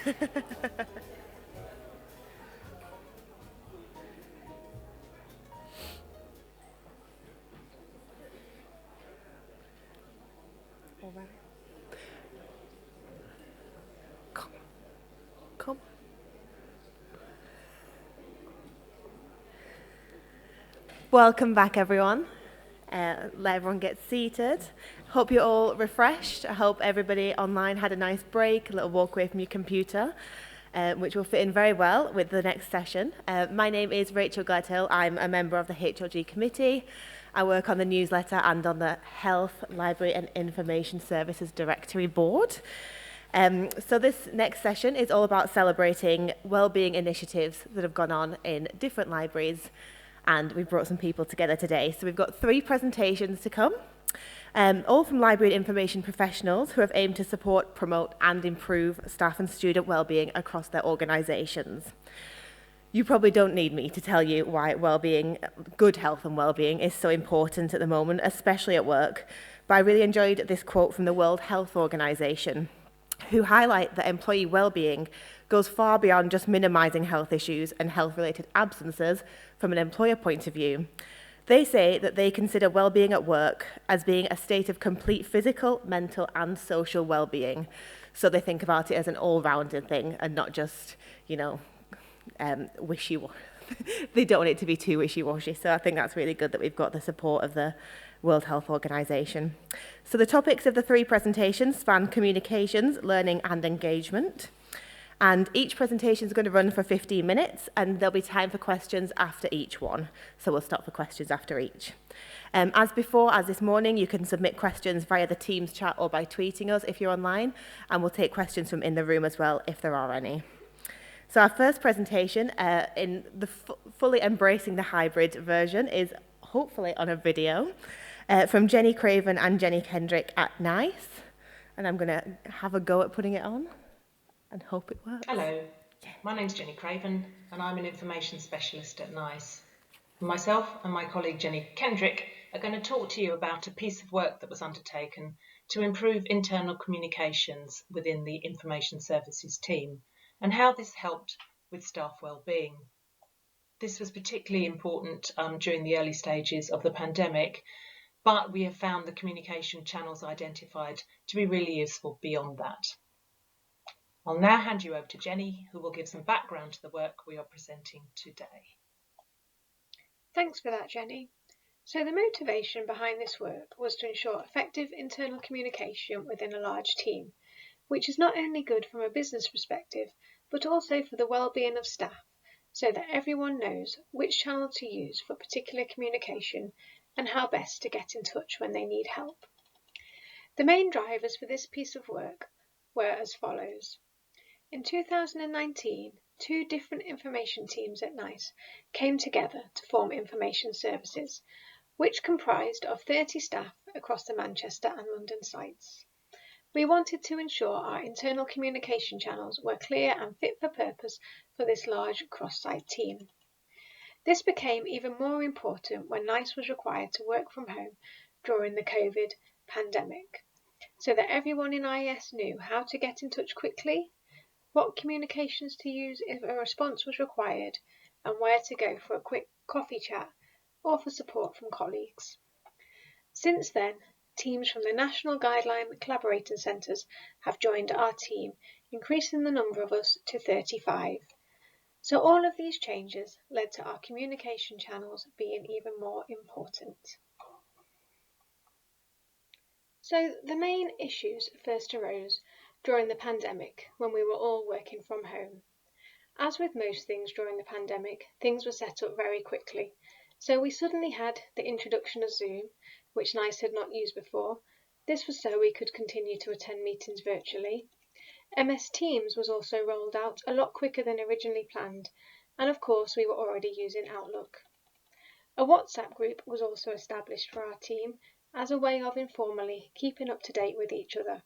All right. Come. Come. Welcome back, everyone. Let everyone get seated. Hope you're all refreshed. I hope everybody online had a nice break, a little walk away from your computer, which will fit in very well with the next session. My name is Rachel Glattill. I'm a member of the HLG committee. I work on the newsletter and on the Health, Library and Information Services Directory Board. So this next session is all about celebrating wellbeing initiatives that have gone on in different libraries, and we've brought some people together today. So we've got 3 presentations to come, all from library and information professionals who have aimed to support, promote and improve staff and student wellbeing across their organisations. You probably don't need me to tell you why wellbeing, good health and wellbeing is so important at the moment, especially at work, but I really enjoyed this quote from the World Health Organization, who highlight that employee well-being goes far beyond just minimising health issues and health-related absences from an employer point of view. They say that they consider well-being at work as being a state of complete physical, mental and social well-being. So they think about it as an all-rounded thing and not just, wishy-washy. They don't want it to be too wishy-washy. So I think that's really good that we've got the support of the World Health Organization. So the topics of the 3 presentations span communications, learning and engagement. And each presentation is going to run for 15 minutes and there'll be time for questions after each one. So we'll stop for questions after each. As before, as this morning, you can submit questions via the Teams chat or by tweeting us if you're online, and we'll take questions from in the room as well if there are any. So our first presentation in the fully embracing the hybrid version is hopefully on a video from Jenny Craven and Jenny Kendrick at NICE. And I'm going to have a go at putting it on and hope it works. Hello, my name's Jenny Craven and I'm an information specialist at NICE. Myself and my colleague Jenny Kendrick are going to talk to you about a piece of work that was undertaken to improve internal communications within the information services team and how this helped with staff well-being. This was particularly important during the early stages of the pandemic, but we have found the communication channels identified to be really useful beyond that. I'll now hand you over to Jenny, who will give some background to the work we are presenting today. Thanks for that, Jenny. So the motivation behind this work was to ensure effective internal communication within a large team, which is not only good from a business perspective, but also for the well-being of staff, so that everyone knows which channel to use for particular communication and how best to get in touch when they need help. The main drivers for this piece of work were as follows. In 2019, 2 different information teams at NICE came together to form Information Services, which comprised of 30 staff across the Manchester and London sites. We wanted to ensure our internal communication channels were clear and fit for purpose for this large cross-site team. This became even more important when NICE was required to work from home during the COVID pandemic, so that everyone in IES knew how to get in touch quickly, what communications to use if a response was required, and where to go for a quick coffee chat or for support from colleagues. Since then, teams from the National Guideline Collaborating Centres have joined our team, increasing the number of us to 35. So all of these changes led to our communication channels being even more important. So the main issues first arose during the pandemic when we were all working from home. As with most things during the pandemic, things were set up very quickly. So we suddenly had the introduction of Zoom, which NICE had not used before. This was so we could continue to attend meetings virtually. MS Teams was also rolled out a lot quicker than originally planned, and of course we were already using Outlook. A WhatsApp group was also established for our team as a way of informally keeping up to date with each other.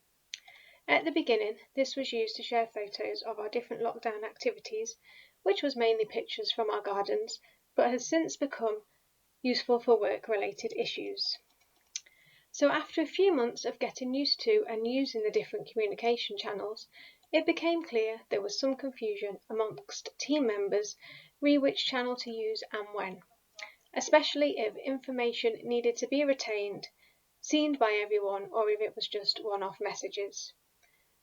At the beginning, this was used to share photos of our different lockdown activities, which was mainly pictures from our gardens, but has since become useful for work-related issues. So after a few months of getting used to and using the different communication channels, It became clear there was some confusion amongst team members re which channel to use and when, especially if information needed to be retained, seen by everyone, or if it was just one-off messages.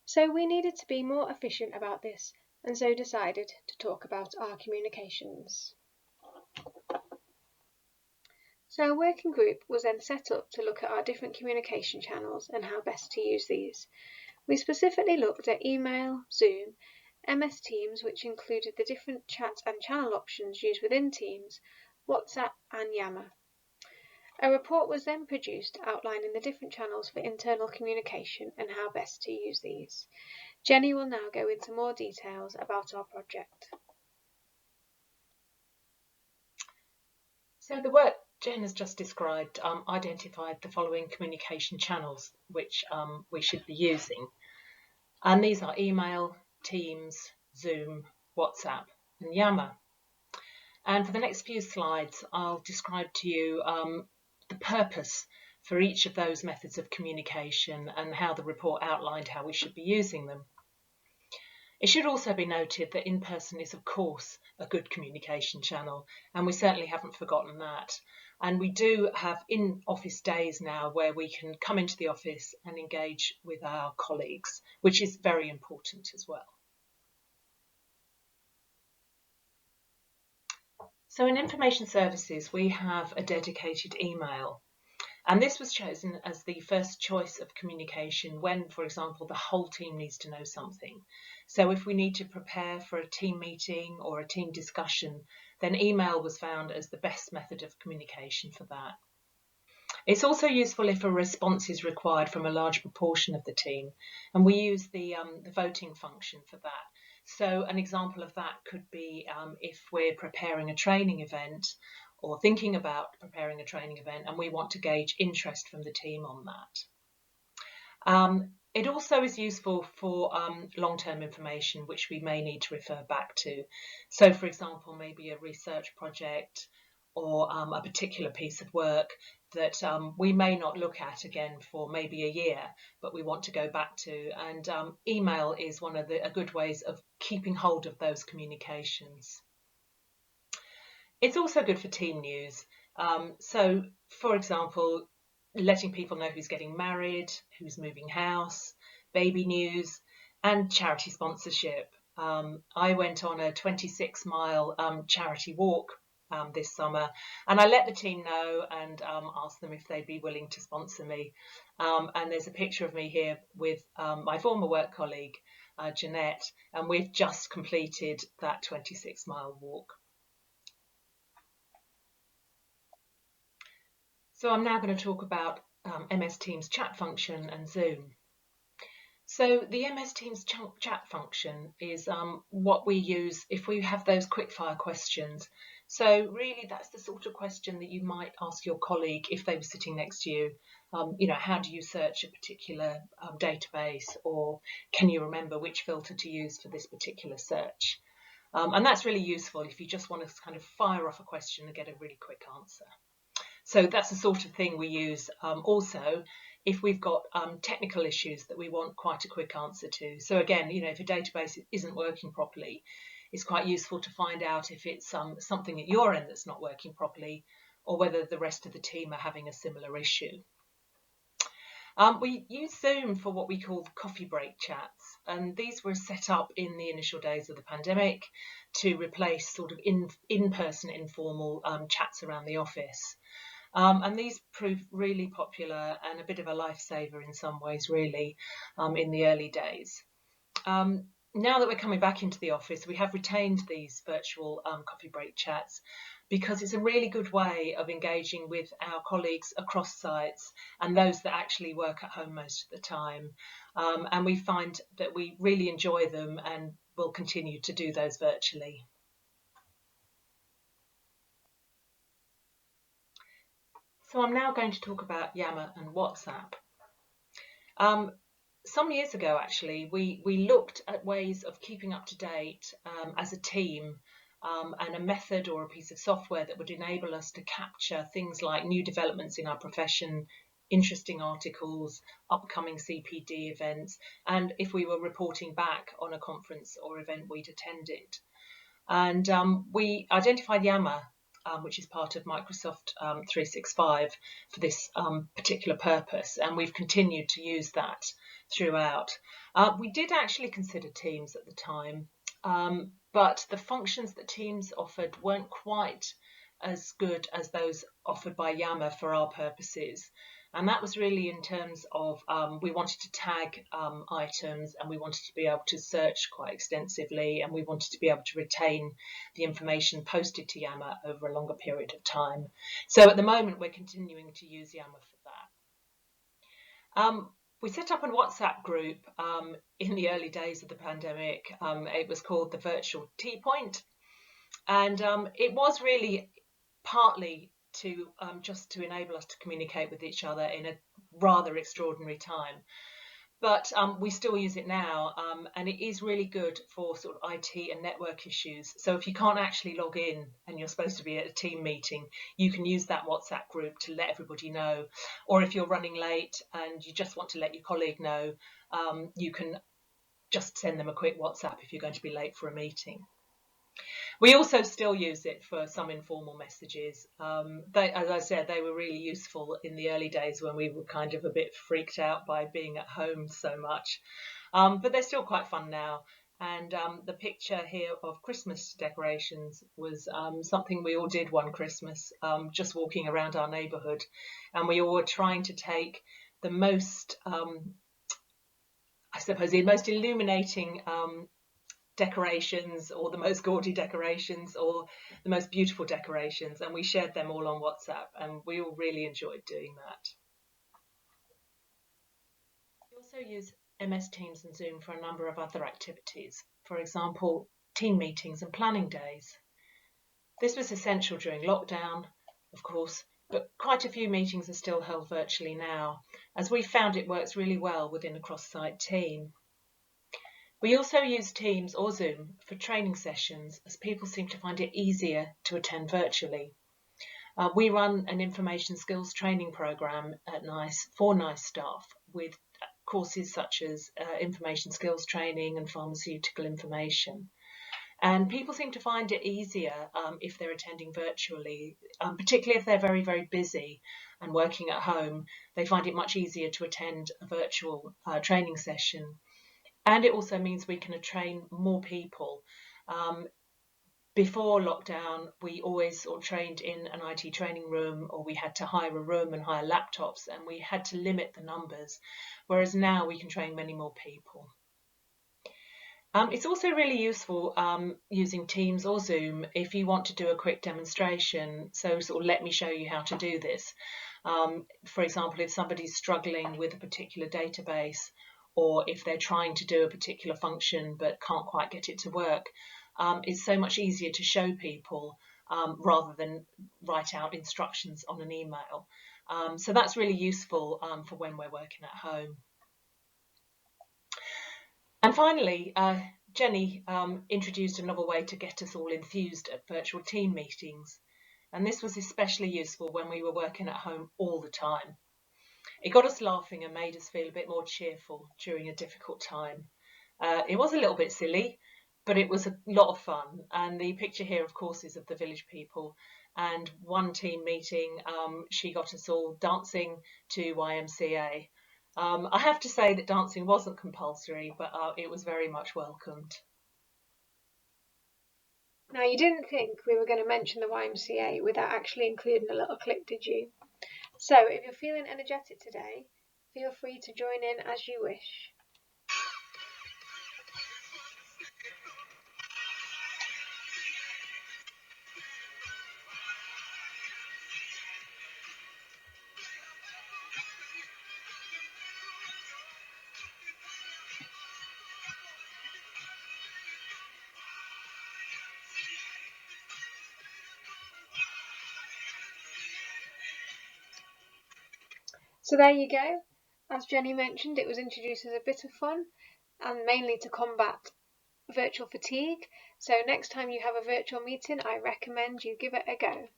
So we needed to be more efficient about this, and so decided to talk about our communications. So a working group was then set up to look at our different communication channels and how best to use these. We specifically looked at email, Zoom, MS Teams, which included the different chat and channel options used within Teams, WhatsApp and Yammer. A report was then produced outlining the different channels for internal communication and how best to use these. Jenny will now go into more details about our project. So the work Jen has just described identified the following communication channels which we should be using. And these are email, Teams, Zoom, WhatsApp and Yammer. And for the next few slides, I'll describe to you the purpose for each of those methods of communication and how the report outlined how we should be using them. It should also be noted that in-person is, of course, a good communication channel, and we certainly haven't forgotten that. And we do have in-office days now where we can come into the office and engage with our colleagues, which is very important as well. So in information services, we have a dedicated email. And this was chosen as the first choice of communication when, for example, the whole team needs to know something. So if we need to prepare for a team meeting or a team discussion, then email was found as the best method of communication for that. It's also useful if a response is required from a large proportion of the team, and we use the voting function for that. So an example of that could be if we're preparing a training event or thinking about preparing a training event and we want to gauge interest from the team on that. It also is useful for long-term information which we may need to refer back to. So for example, maybe a research project or a particular piece of work that we may not look at again for maybe a year, but we want to go back to. And email is one of the good ways of keeping hold of those communications. It's also good for team news. So, for example, letting people know who's getting married, who's moving house, baby news, and charity sponsorship. I went on a 26-mile charity walk this summer, and I let the team know and asked them if they'd be willing to sponsor me. And there's a picture of me here with my former work colleague, Jeanette, and we've just completed that 26-mile walk. So I'm now going to talk about MS Teams chat function and Zoom. So the MS Teams chat function is what we use if we have those quickfire questions. So really that's the sort of question that you might ask your colleague if they were sitting next to you. You know, how do you search a particular database, or can you remember which filter to use for this particular search? And that's really useful if you just want to kind of fire off a question and get a really quick answer. So that's the sort of thing we use also if we've got technical issues that we want quite a quick answer to. So again, you know, if a database isn't working properly, it's quite useful to find out if it's something at your end that's not working properly, or whether the rest of the team are having a similar issue. We use Zoom for what we call coffee break chats, and these were set up in the initial days of the pandemic to replace sort of in-person informal chats around the office. And these proved really popular and a bit of a lifesaver in some ways, really, in the early days. Now that we're coming back into the office, we have retained these virtual coffee break chats because it's a really good way of engaging with our colleagues across sites and those that actually work at home most of the time. And we find that we really enjoy them and will continue to do those virtually. So I'm now going to talk about Yammer and WhatsApp. Some years ago, actually, we looked at ways of keeping up to date as a team and a method or a piece of software that would enable us to capture things like new developments in our profession interesting articles, upcoming CPD events, and if we were reporting back on a conference or event we'd attended. And we identified Yammer, which is part of Microsoft 365, for this particular purpose, and we've continued to use that throughout. We did actually consider Teams at the time, but the functions that Teams offered weren't quite as good as those offered by Yammer for our purposes. And that was really in terms of we wanted to tag items, and we wanted to be able to search quite extensively, and we wanted to be able to retain the information posted to Yammer over a longer period of time. So at the moment, we're continuing to use Yammer for that. We set up a WhatsApp group in the early days of the pandemic. It was called the Virtual Tea Point, and it was really partly to just to enable us to communicate with each other in a rather extraordinary time. But we still use it now, and it is really good for sort of IT and network issues. So if you can't actually log in and you're supposed to be at a team meeting, you can use that WhatsApp group to let everybody know. Or if you're running late and you just want to let your colleague know, you can just send them a quick WhatsApp if you're going to be late for a meeting. We also still use it for some informal messages. As I said, they were really useful in the early days when we were kind of a bit freaked out by being at home so much. But they're still quite fun now. And the picture here of Christmas decorations was something we all did one Christmas, just walking around our neighbourhood. And we all were trying to take the most, I suppose, the most illuminating decorations, or the most gaudy decorations, or the most beautiful decorations, and we shared them all on WhatsApp, and we all really enjoyed doing that. We also use MS Teams and Zoom for a number of other activities, for example, team meetings and planning days. This was essential during lockdown, of course, but quite a few meetings are still held virtually now, as we found it works really well within a cross-site team. We also use Teams or Zoom for training sessions, as people seem to find it easier to attend virtually. We run an information skills training program at NICE for NICE staff, with courses such as information skills training and pharmaceutical information. And people seem to find it easier if they're attending virtually, particularly if they're very, very busy and working at home. They find it much easier to attend a virtual training session. And it also means we can train more people. Before lockdown, we always sort of trained in an IT training room, or we had to hire a room and hire laptops, and we had to limit the numbers, whereas now we can train many more people. It's also really useful using Teams or Zoom if you want to do a quick demonstration. So sort of let me show you how to do this. For example, if somebody's struggling with a particular database, or if they're trying to do a particular function but can't quite get it to work, it's so much easier to show people rather than write out instructions on an email. So that's really useful for when we're working at home. And finally, Jenny introduced a novel way to get us all enthused at virtual team meetings. And this was especially useful when we were working at home all the time. It got us laughing and made us feel a bit more cheerful during a difficult time. It was a little bit silly, but it was a lot of fun. And the picture here, of course, is of the village people. And one team meeting, she got us all dancing to YMCA. I have to say that dancing wasn't compulsory, but it was very much welcomed. Now, you didn't think we were going to mention the YMCA without actually including a little clip, did you? So, if you're feeling energetic today, feel free to join in as you wish. So there you go. As Jenny mentioned, it was introduced as a bit of fun and mainly to combat virtual fatigue. So next time you have a virtual meeting, I recommend you give it a go.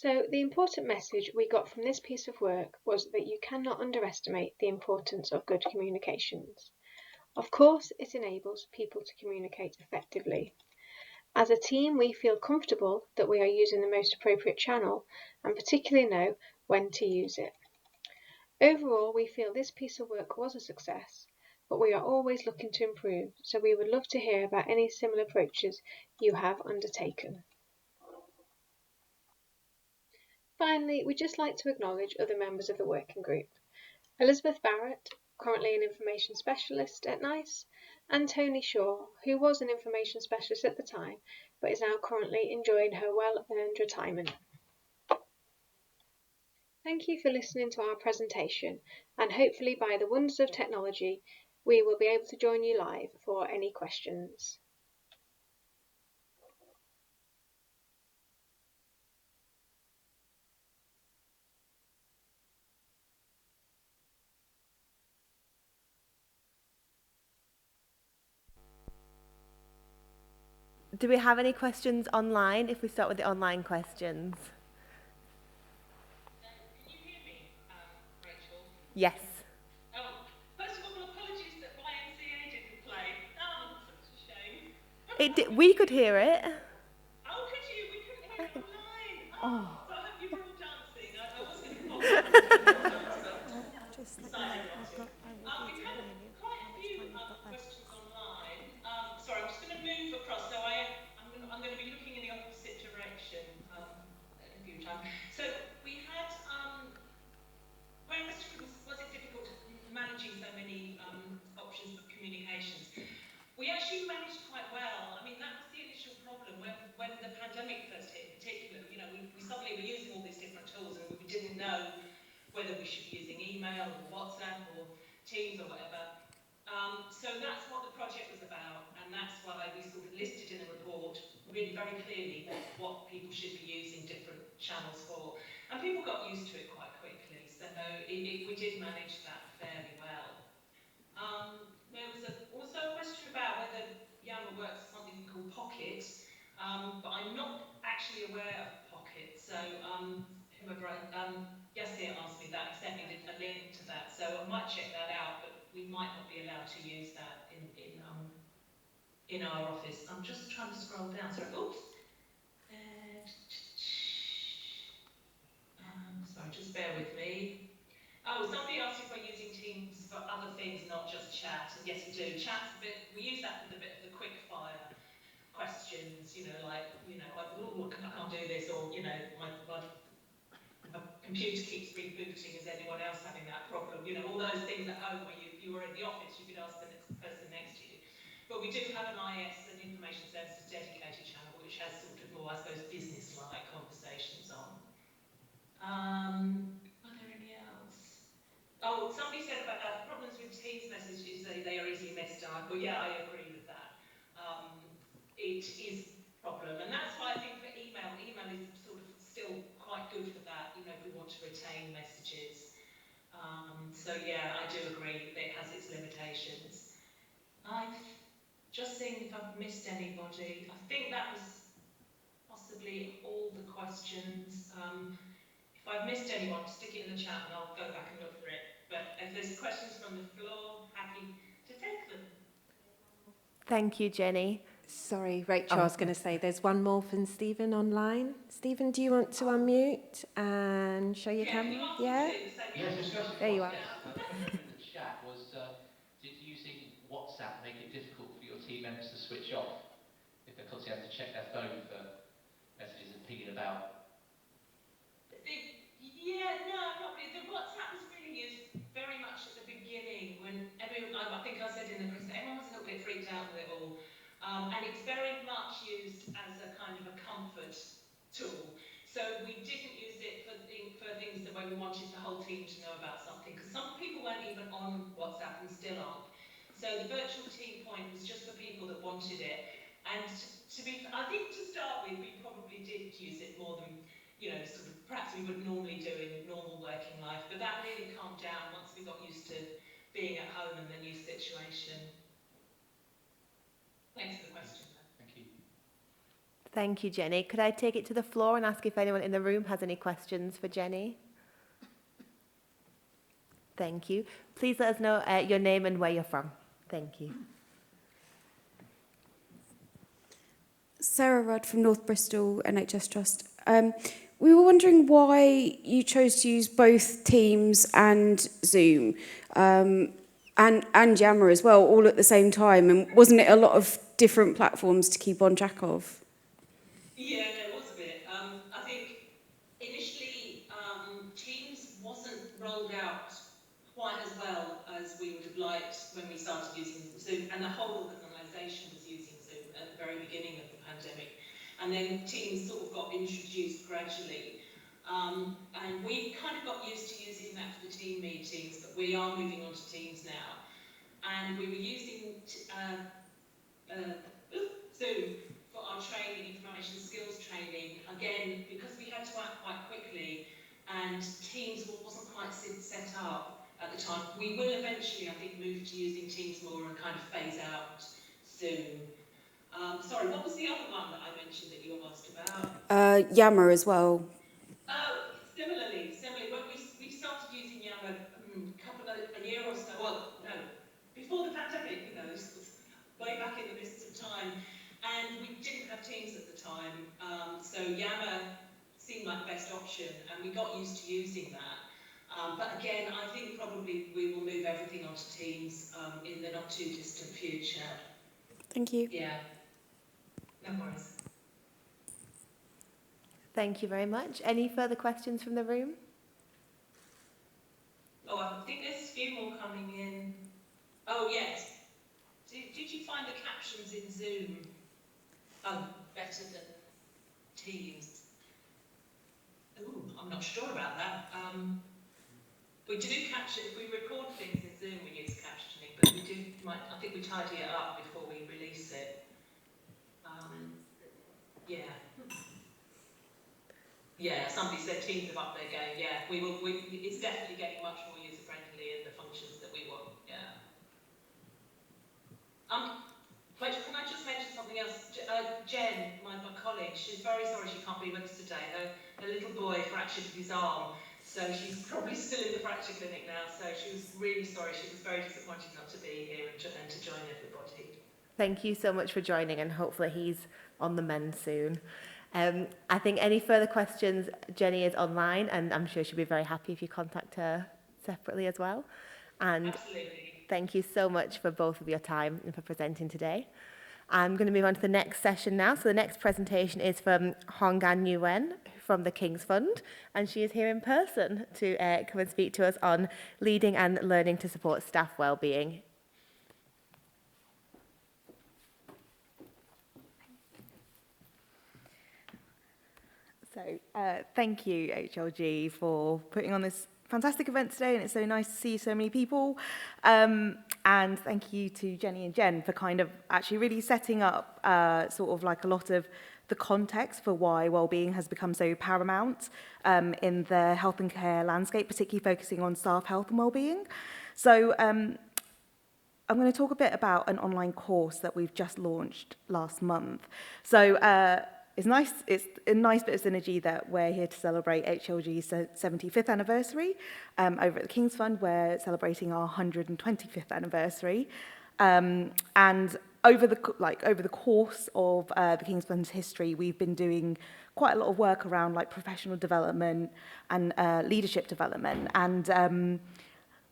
So, the important message we got from this piece of work was that you cannot underestimate the importance of good communications. Of course, it enables people to communicate effectively. As a team, we feel comfortable that we are using the most appropriate channel and particularly know when to use it. Overall, we feel this piece of work was a success, but we are always looking to improve, so we would love to hear about any similar approaches you have undertaken. Finally, we'd just like to acknowledge other members of the working group. Elizabeth Barrett, currently an information specialist at NICE, and Tony Shaw, who was an information specialist at the time, but is now currently enjoying her well-earned retirement. Thank you for listening to our presentation, and hopefully by the wonders of technology, we will be able to join you live for any questions. Do we have any questions online? If we start with the online questions. Can you hear me, Rachel? Yes. First of all, apologies that YMCA didn't play. Oh, such a shame. We could hear it. Oh, could you? We couldn't hear it online. So I hope you were all dancing. I was going to pop up and do a little dance, but decided not to. We've had quite a few questions online. Sorry, I'm just going to move across. So I'm going to be looking in the opposite direction a few times. So we had question was it difficult managing so many options of communications? We actually managed quite well. I mean, that was the initial problem when the pandemic first hit in particular. You know, we suddenly were using all these different tools and we didn't know whether we should be using email or WhatsApp or Teams or whatever. So that's what the project was about, and that's why we sort of listed in the report really very clearly what people should be using different channels for, and people got used to it quite quickly. So we did manage that fairly well. There was also a question about whether Yammer works with something called Pocket, but I'm not actually aware of Pocket. So Yassir asked me that. He sent me a link to that, so I might check that out. But we might not be allowed to use that in our office. I'm just trying to scroll down. Sorry. Oops. Sorry, just bear with me. Oh, somebody asked if we're using Teams for other things, not just chat. And yes, we do. Chat's a bit. We use that for the bit of the quick fire questions. You know, like I can't do this, or you know, my computer keeps rebooting. Is anyone else having that problem? You know, all those things at home where if you were in the office, you could ask the next person next to you. But we do have an IS, an Information Services dedicated channel, which has sort of more, I suppose, business-like conversations on. Are there any else? Oh, somebody said about problems with Teams messages, they are easily missed. Well, yeah, I agree with that. It is a problem, and that's why I think for email is sort of still quite good for that, you know, if we want to retain messages. So yeah, I do agree that it has its limitations. I've just seen if I've missed anybody. I think that was possibly all the questions. If I've missed anyone, stick it in the chat and I'll go back and look for it. But if there's questions from the floor, happy to take them. Thank you, Jenny. Sorry, Rachel, I was going to say there's one more from Stephen online. Stephen, do you want to unmute and show your camera? Yeah? Yes, just go. There you are. Yes, the question from the chat was, did using WhatsApp make it difficult for your team members to switch off if they're constantly having to check their phone for messages and pinging about? Yeah, no, not really. The WhatsApp was really used very much at the beginning when everyone, I think I said in the presentation, everyone was a little bit freaked out with it all. And it's very much used as a kind of a comfort tool. So we didn't use it for things that where we wanted the whole team to know about something, because some people weren't even on WhatsApp and still aren't. So the virtual team point was just for people that wanted it. And I think to start with, we probably did use it more than, you know, sort of perhaps we would normally do in normal working life. But that really calmed down once we got used to being at home and the new situation. Thanks for the question, though. Thank you. Thank you, Jenny. Could I take it to the floor and ask if anyone in the room has any questions for Jenny? Thank you. Please let us know your name and where you're from. Thank you. Sarah Rudd from North Bristol NHS Trust. We were wondering why you chose to use both Teams and Zoom, and Yammer as well, all at the same time. And wasn't it a lot of different platforms to keep on track of? Yeah, it was a bit. I think initially Teams wasn't rolled out quite as well as we would have liked when we started using Zoom, and the whole organisation was using Zoom at the very beginning of the pandemic. And then Teams sort of got introduced gradually. And we've kind of got used to using that for the team meetings, but we are moving on to Teams now. And we were using Zoom for our training, information skills training, again, because we had to act quite quickly and Teams wasn't quite set up at the time. We will eventually, I think, move to using Teams more and kind of phase out Zoom. Sorry, what was the other one that I mentioned that you asked about? Yammer as well. Similarly, when we started using Yammer a year or so, well, no, before the pandemic, you know, this was way back in the mists of time, and we didn't have Teams at the time, so Yammer seemed like the best option, and we got used to using that. But again, I think probably we will move everything onto Teams in the not too distant future. Thank you. Yeah, no worries. Thank you very much. Any further questions from the room? Oh, I think there's a few more coming in. Oh, yes. Did you find the captions in Zoom better than Teams? Ooh, I'm not sure about that. We do caption, if we record things in Zoom, we use captioning, but I think we tidy it up before we release it. Yeah. Yeah, somebody said Teams have upped their game. Yeah, it's definitely getting much more user friendly in the functions that we want. Yeah. Wait, can I just mention something else? Jen, my colleague, she's very sorry she can't be with us today. Her little boy fractured his arm, so she's probably still in the fracture clinic now. So she was really sorry. She was very disappointed not to be here and to join everybody. Thank you so much for joining, and hopefully he's on the mend soon. I think any further questions, Jenny is online, and I'm sure she'll be very happy if you contact her separately as well. And absolutely. Thank you so much for both of your time and for presenting today. I'm going to move on to the next session now. So the next presentation is from Hongan Nguyen from the King's Fund, and she is here in person to come and speak to us on leading and learning to support staff wellbeing. So thank you, HLG, for putting on this fantastic event today, and it's so nice to see so many people. And thank you to Jenny and Jen for kind of actually really setting up sort of like a lot of the context for why wellbeing has become so paramount in the health and care landscape, particularly focusing on staff health and wellbeing. So I'm going to talk a bit about an online course that we've just launched last month. So it's a nice bit of synergy that we're here to celebrate HLG's 75th anniversary. Over at the King's Fund, we're celebrating our 125th anniversary. And over the course of the King's Fund's history, we've been doing quite a lot of work around like professional development and leadership development. And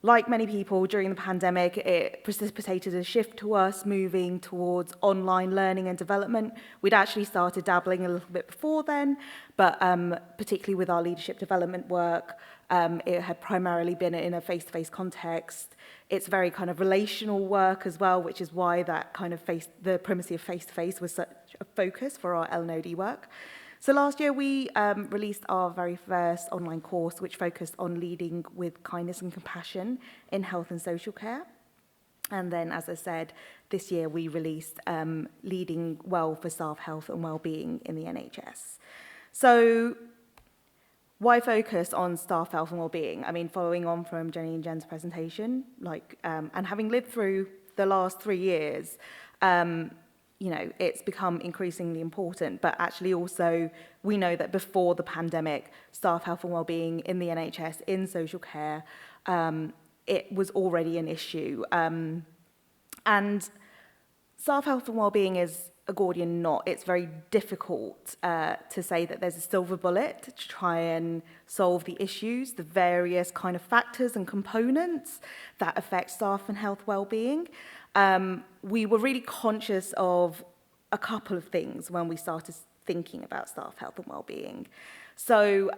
like many people during the pandemic, it precipitated a shift to us moving towards online learning and development. We'd actually started dabbling a little bit before then, but particularly with our leadership development work, it had primarily been in a face-to-face context. It's very kind of relational work as well, which is why that kind of the primacy of face-to-face was such a focus for our L&OD work. So last year we released our very first online course, which focused on leading with kindness and compassion in health and social care. And then, as I said, this year we released Leading Well for Staff Health and Wellbeing in the NHS. So why focus on staff health and wellbeing? I mean, following on from Jenny and Jen's presentation, and having lived through the last 3 years, you know, it's become increasingly important, but actually also we know that before the pandemic, staff health and wellbeing in the NHS, in social care, it was already an issue. And staff health and wellbeing is a Gordian knot. It's very difficult to say that there's a silver bullet to try and solve the issues, the various kind of factors and components that affect staff and health wellbeing. We were really conscious of a couple of things when we started thinking about staff health and wellbeing. So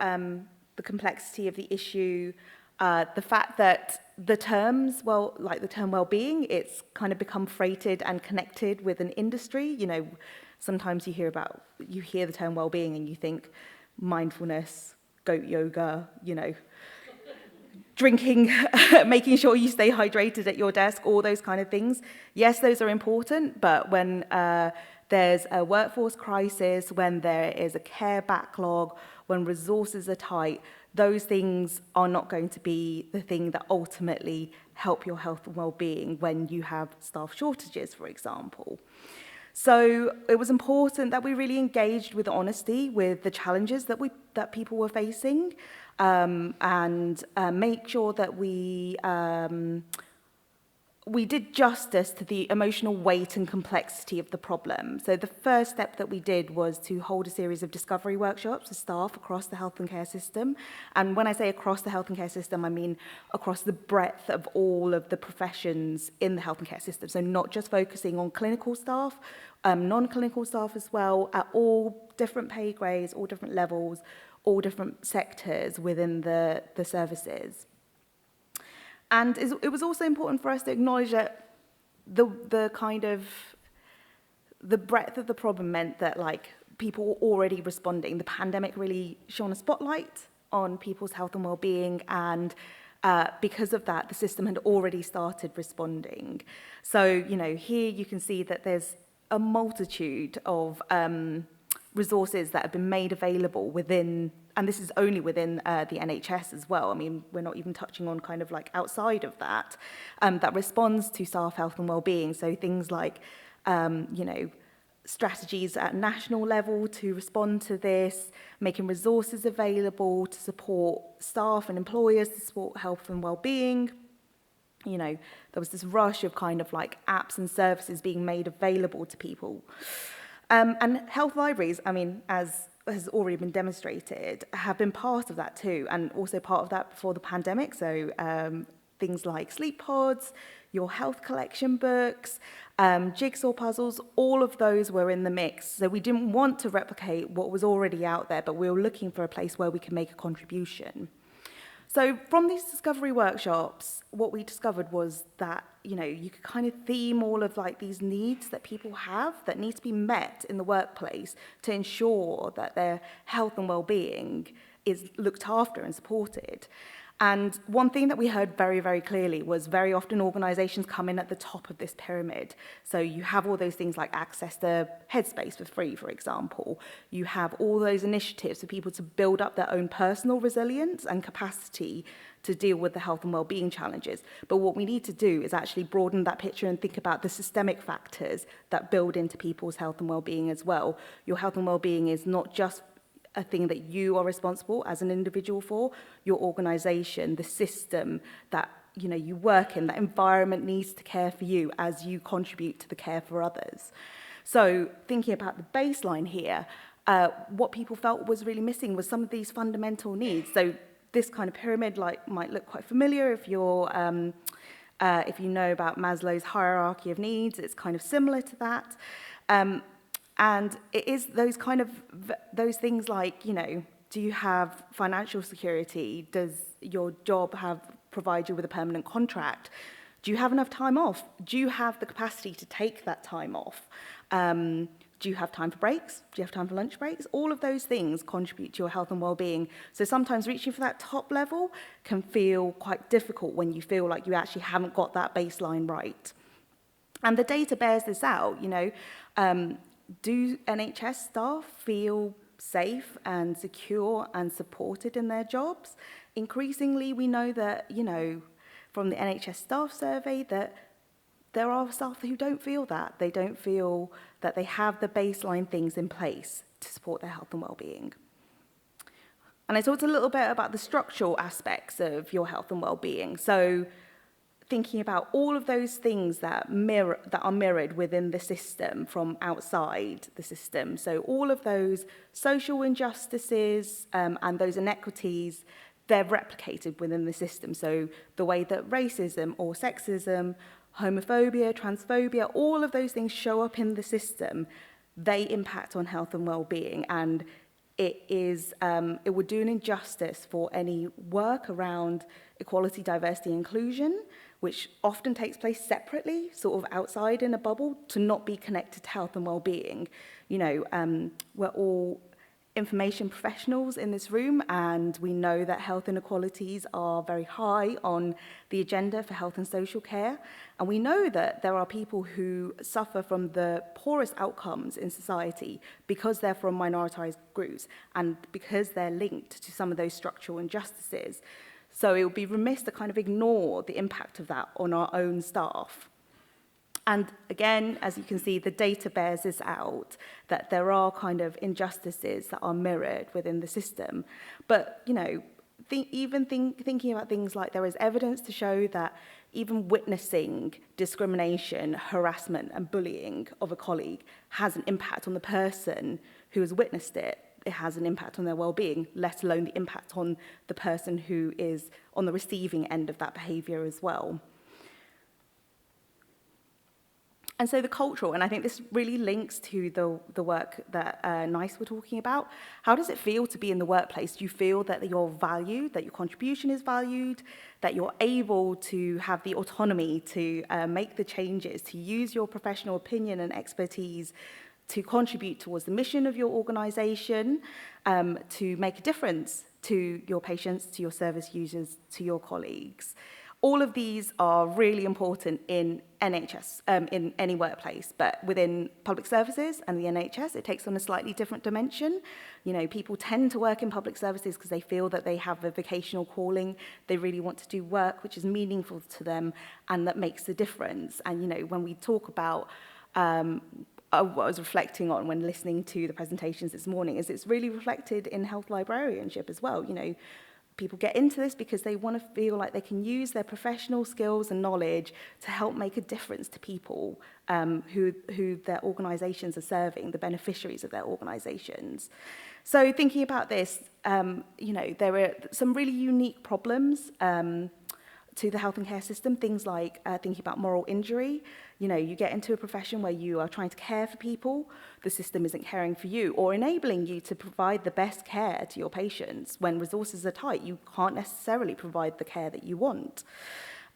the complexity of the issue, the fact that the terms, well, like the term well-being, it's kind of become freighted and connected with an industry. You know, sometimes you hear the term well-being and you think mindfulness, goat yoga, you know, drinking, making sure you stay hydrated at your desk, all those kind of things. Yes, those are important, but when there's a workforce crisis, when there is a care backlog, when resources are tight, those things are not going to be the thing that ultimately help your health and well-being when you have staff shortages, for example. So it was important that we really engaged with honesty with the challenges that people were facing, and make sure that we did justice to the emotional weight and complexity of the problem. So the first step that we did was to hold a series of discovery workshops with staff across the health and care system. And when I say across the health and care system, I mean across the breadth of all of the professions in the health and care system. So not just focusing on clinical staff, non-clinical staff as well, at all different pay grades, all different levels, all different sectors within the services. And it was also important for us to acknowledge that the kind of the breadth of the problem meant that like people were already responding. The pandemic really shone a spotlight on people's health and well-being, and because of that, the system had already started responding. So, you know, here you can see that there's a multitude of resources that have been made available within, and this is only within the NHS as well. I mean, we're not even touching on kind of like outside of that, that responds to staff health and well-being. So things like, you know, strategies at national level to respond to this, making resources available to support staff and employers to support health and well-being. You know, there was this rush of kind of like apps and services being made available to people. And health libraries, I mean, as has already been demonstrated, have been part of that too, and also part of that before the pandemic. So things like sleep pods, your health collection books, jigsaw puzzles, all of those were in the mix. So we didn't want to replicate what was already out there, but we were looking for a place where we could make a contribution. So from these discovery workshops, what we discovered was that, you know, you could kind of theme all of like these needs that people have that need to be met in the workplace to ensure that their health and well-being is looked after and supported. And one thing that we heard very, very clearly was very often organisations come in at the top of this pyramid. So you have all those things like access to Headspace for free, for example. You have all those initiatives for people to build up their own personal resilience and capacity to deal with the health and well-being challenges. But what we need to do is actually broaden that picture and think about the systemic factors that build into people's health and well-being as well. Your health and well-being is not just a thing that you are responsible as an individual for. Your organisation, the system that you work in, that environment needs to care for you as you contribute to the care for others. So thinking about the baseline here, what people felt was really missing was some of these fundamental needs. So this kind of pyramid might look quite familiar if you're if you know about Maslow's hierarchy of needs. It's kind of similar to that. And it is those things like, do you have financial security? Does your job provide you with a permanent contract? Do you have enough time off? Do you have the capacity to take that time off? Do you have time for breaks? Do you have time for lunch breaks? All of those things contribute to your health and well-being. So sometimes reaching for that top level can feel quite difficult when you feel like you actually haven't got that baseline right. And the data bears this out, do NHS staff feel safe and secure and supported in their jobs? Increasingly, we know that, from the NHS staff survey that there are staff who don't feel that. They don't feel that they have the baseline things in place to support their health and well-being. And I talked a little bit about the structural aspects of your health and well-being. So thinking about all of those things that are mirrored within the system from outside the system. So all of those social injustices and those inequities, they're replicated within the system. So the way that racism or sexism, homophobia, transphobia, all of those things show up in the system, they impact on health and well-being. And it would do an injustice for any work around equality, diversity, inclusion, which often takes place separately, sort of outside in a bubble, to not be connected to health and well-being. You know, we're all information professionals in this room, and we know that health inequalities are very high on the agenda for health and social care. And we know that there are people who suffer from the poorest outcomes in society because they're from minoritized groups and because they're linked to some of those structural injustices. So it would be remiss to kind of ignore the impact of that on our own staff. And again, as you can see, the data bears this out, that there are kind of injustices that are mirrored within the system. But, you know, thinking about things like there is evidence to show that even witnessing discrimination, harassment and bullying of a colleague has an impact on the person who has witnessed it. It has an impact on their well-being, let alone the impact on the person who is on the receiving end of that behaviour as well. And so the cultural, and I think this really links to the work that NICE were talking about. How does it feel to be in the workplace? Do you feel that you're valued, that your contribution is valued, that you're able to have the autonomy to make the changes, to use your professional opinion and expertise to contribute towards the mission of your organisation, to make a difference to your patients, to your service users, to your colleagues? All of these are really important in NHS, in any workplace, but within public services and the NHS, it takes on a slightly different dimension. You know, people tend to work in public services because they feel that they have a vocational calling. They really want to do work which is meaningful to them and that makes a difference. And, you know, when we talk about what I was reflecting on when listening to the presentations this morning is it's really reflected in health librarianship as well. You know, people get into this because they want to feel like they can use their professional skills and knowledge to help make a difference to people who their organisations are serving, the beneficiaries of their organisations. So thinking about this, you know, there are some really unique problems to the health and care system, things like thinking about moral injury. You know, you get into a profession where you are trying to care for people, the system isn't caring for you or enabling you to provide the best care to your patients. When resources are tight, you can't necessarily provide the care that you want.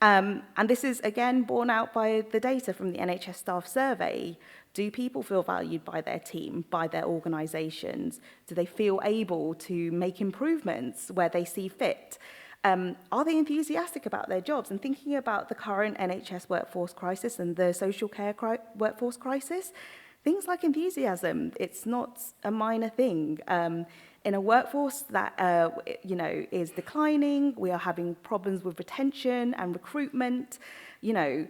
And this is, again, borne out by the data from the NHS staff survey. Do people feel valued by their team, by their organisations? Do they feel able to make improvements where they see fit? Are they enthusiastic about their jobs? And thinking about the current NHS workforce crisis and the social care workforce crisis, things like enthusiasm, it's not a minor thing. In a workforce that you know, is declining, we are having problems with retention and recruitment, you know,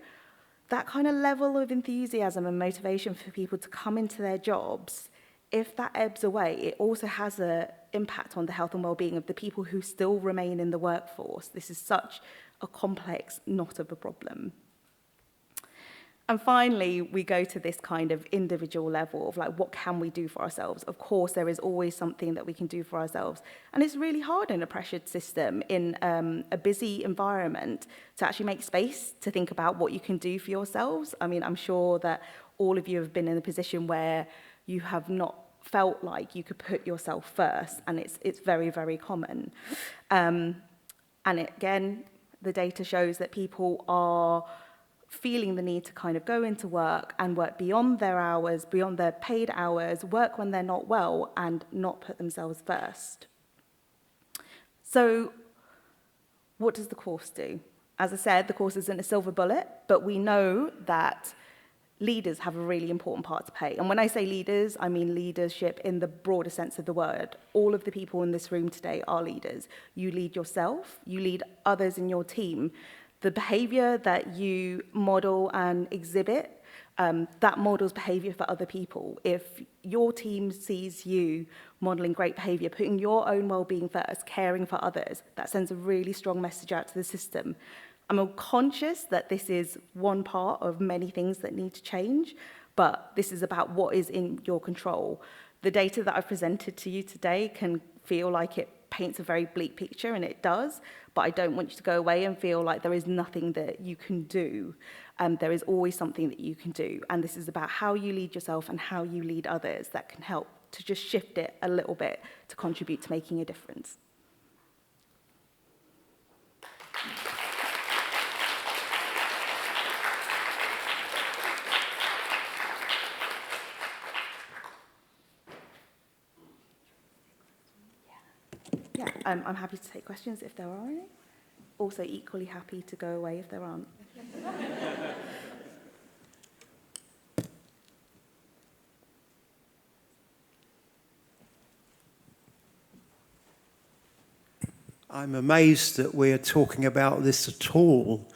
that kind of level of enthusiasm and motivation for people to come into their jobs, if that ebbs away, it also has an impact on the health and well-being of the people who still remain in the workforce. This is such a complex knot of a problem. And finally, we go to this kind of individual level of like, what can we do for ourselves? Of course, there is always something that we can do for ourselves. And it's really hard in a pressured system, in a busy environment, to actually make space to think about what you can do for yourselves. I mean, I'm sure that all of you have been in a position where you have not felt like you could put yourself first, and it's very, very common. And again, the data shows that people are feeling the need to kind of go into work and work beyond their hours, beyond their paid hours, work when they're not well, and not put themselves first. So what does the course do? As I said, the course isn't a silver bullet, but we know that leaders have a really important part to play. And when I say leaders, I mean leadership in the broader sense of the word. All of the people in this room today are leaders. You lead yourself, you lead others in your team. the behaviour that you model and exhibit, that models behaviour for other people. If your team sees you modelling great behaviour, putting your own well-being first, caring for others, that sends a really strong message out to the system. I'm conscious that this is one part of many things that need to change, but this is about what is in your control. The data that I've presented to you today can feel like it paints a very bleak picture, and it does, but I don't want you to go away and feel like there is nothing that you can do. There is always something that you can do, and this is about how you lead yourself and how you lead others that can help to just shift it a little bit to contribute to making a difference. Yeah, I'm happy to take questions if there are any. Also equally happy to go away if there aren't. I'm amazed that we're talking about this at all,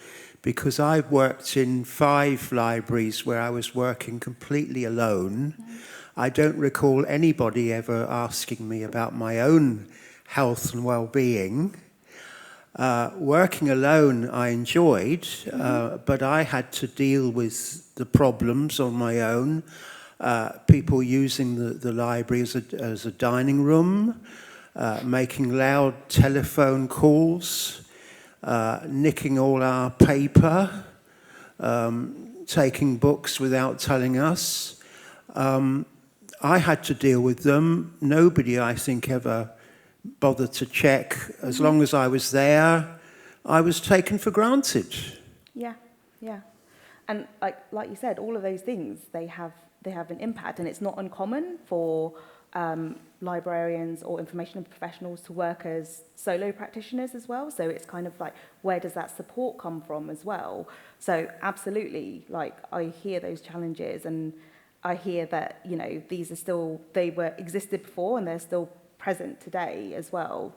because I've worked in 5 libraries where I was working completely alone. I don't recall anybody ever asking me about my own health and well-being. Working alone I enjoyed, but I had to deal with the problems on my own. People using the library as a dining room, making loud telephone calls, nicking all our paper, taking books without telling us. I had to deal with them. Nobody, I think, ever bothered to check. As long as I was there, I was taken for granted. Yeah. And like you said, all of those things, they have an impact, and it's not uncommon for librarians or information professionals to work as solo practitioners as well. So it's kind of like, where does that support come from as well? So absolutely, like, I hear those challenges, and I hear that, you know, these are still, existed before and they're still present today as well.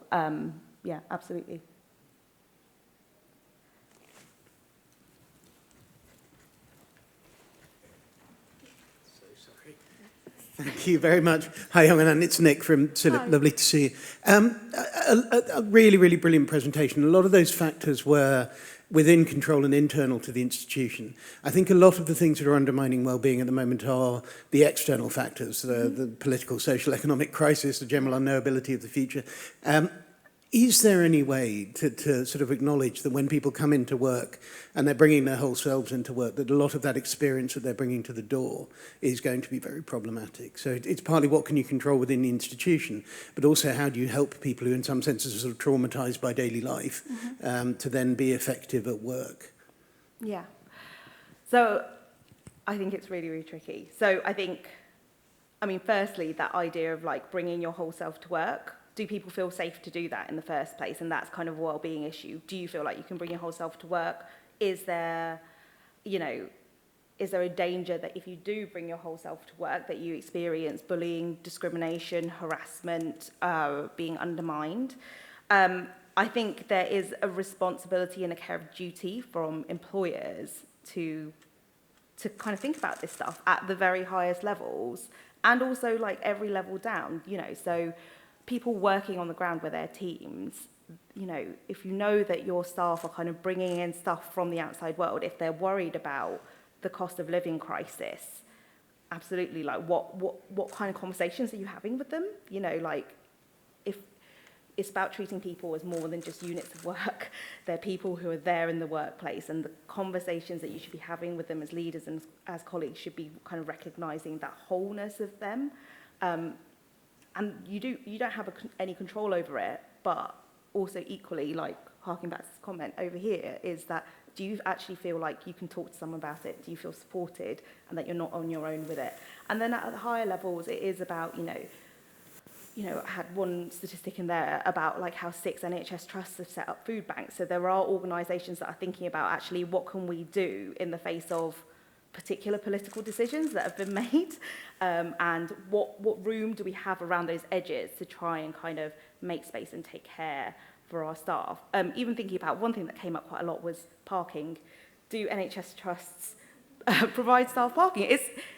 Yeah, absolutely. Thank you very much. Hi, Young, it's Nick from Silip. Lovely to see you. A really, really brilliant presentation. A lot of those factors were within control and internal to the institution. I think a lot of the things that are undermining well-being at the moment are the external factors, the political, social, economic crisis, the general unknowability of the future. Is there any way to sort of acknowledge that when people come into work and they're bringing their whole selves into work, that a lot of that experience that they're bringing to the door is going to be very problematic? So it's partly what can you control within the institution, but also how do you help people who in some senses are sort of traumatized by daily life to then be effective at work? Yeah. So I think it's really, really tricky. So I mean, firstly, that idea of like bringing your whole self to work, do people feel safe to do that in the first place? And that's kind of a well-being issue. Do you feel like you can bring your whole self to work? Is there a danger that if you do bring your whole self to work, that you experience bullying, discrimination, harassment, being undermined? I think there is a responsibility and a care of duty from employers to kind of think about this stuff at the very highest levels, and also like every level down, you know, so people working on the ground with their teams, you know, if you know that your staff are kind of bringing in stuff from the outside world, if they're worried about the cost of living crisis, absolutely, like what kind of conversations are you having with them? You know, like, if it's about treating people as more than just units of work, they're people who are there in the workplace, and the conversations that you should be having with them as leaders and as colleagues should be kind of recognizing that wholeness of them. And you don't have any control over it, but also equally, like, harking back to this comment over here, is that, do you actually feel like you can talk to someone about it? Do you feel supported and that you're not on your own with it? And then at the higher levels, it is about, you know, I had one statistic in there about like how 6 NHS trusts have set up food banks. So there are organisations that are thinking about actually what can we do in the face of particular political decisions that have been made, and what room do we have around those edges to try and kind of make space and take care for our staff. Even thinking about one thing that came up quite a lot was parking. Do NHS trusts provide staff parking?